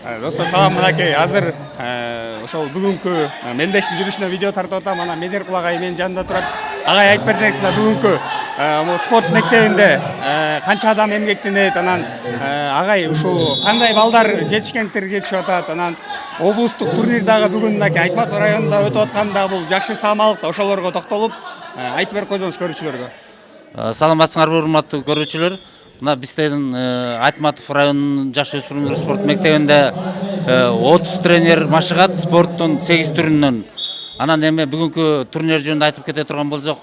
Достор салам, мынакей азыр ошол бүгүнкү мелдештин жүрүшүнө видео тартып атам. Анан Медеркул агай менин жанымда турат. Агай айтып берсеңиз, мына бүгүнкү спорт мектебинде канча адам эмгектенет, анан агай ушул кандай балдар жетишкендиктерге жетишип атат, анан облустук турнир дагы бүгүн мынакей Айтматов районунда өтүп аткан дагы бул жакшы салмалыкта ошолорго токтолуп айтып берип койсоңуз көрүүчүлөргө. Саламатсыңарбы, урматтуу көрүүчүлөр. Мына биздин Айтматов районунун жаш өспүрүмдөр спорт мектебинде 30 тренер машыгат спорттун 8 түрүнөн. Анан эми бүгүнкү турнир жөнүндө айтып кете турган болсок,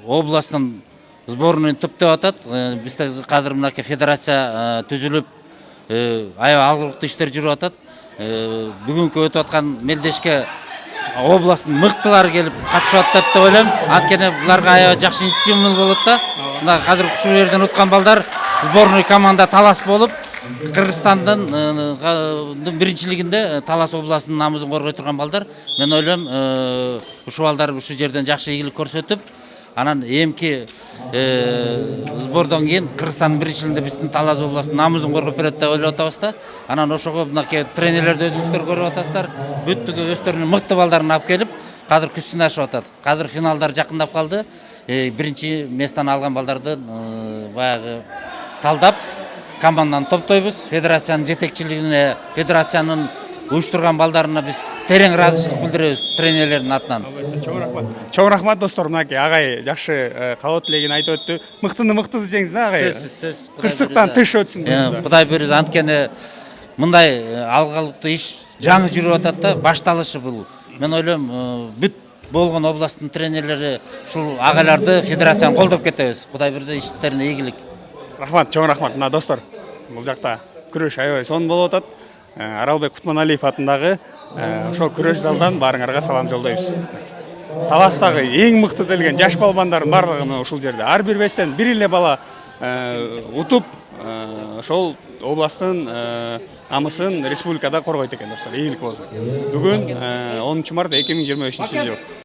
областтын сборунун топтоп атат. Бизде азыр мынакей федерация түзүлүп, аябай алгылыктуу иштер жүрүп атат. Бүгүнкү өтүп аткан мелдешке областтын мыктылары келип катышып атат деп ойлойм. Анткени буларга аябай жакшы стимул болот да. Мына азыр ушул жерден уткан балдар сборный команда талас болуп, Кыргызстандын биринчилигинде Талас областынын намысын коргой турган балдар. Мен ойлойм, ушул балдар ушул жерден жакшы ийгилик көрсөтүп, анан эмки сбордон кийин Кыргызстандын биринчилигинде биздин Талас областынын намысын коргоп берет деп ойлоп атабыз да. Анан ошого мынакей тренерлерди өзүңүздөр көрүп атасыздар. Бүттүгү өздөрүнүн мыкты балдарын алып келип, азыр күч сынашып атат. Азыр финалдар жакындап калды. Биринчи местаны алган балдарды баягы талдап команданы топтойбуз. Федерациянын жетекчилигине, федерациянын уюштурган балдарына биз терең ыраазычылык билдиребиз тренерлердин атынан. Чоң рахмат достор, мынакей агай жакшы каалоо тилегин айтып өттү. Мыктыны мыкты десеңиз да агай. Кырсыктан тыш өтсүн дейбиз. Кудай буйруса, анткени мындай алгылыктуу иш жаңы жүрүп атат да, башталышы бул. Мен ойлойм, бүт болгон областтын тренерлери ушул агайларды федерацияны колдоп кетебиз. Кудай буйруса иштерине ийгилик. Рахмат, чоң рахмат. Мына достор, бул жакта күрөш аябай сонун болуп атат. Аралбек Кутманалиев атындагы ошол күрөш залдан баарыңарга салам жолдойбуз. Таластагы эң мыкты делген жаш балбандардын баардыгы ушул жерде. Ар бир бестен бир эле бала утуп, ошол областтын намысын республикада коргойт экен достор. Ийгилик болсун. Бүгүн 10 март 2025 жыл.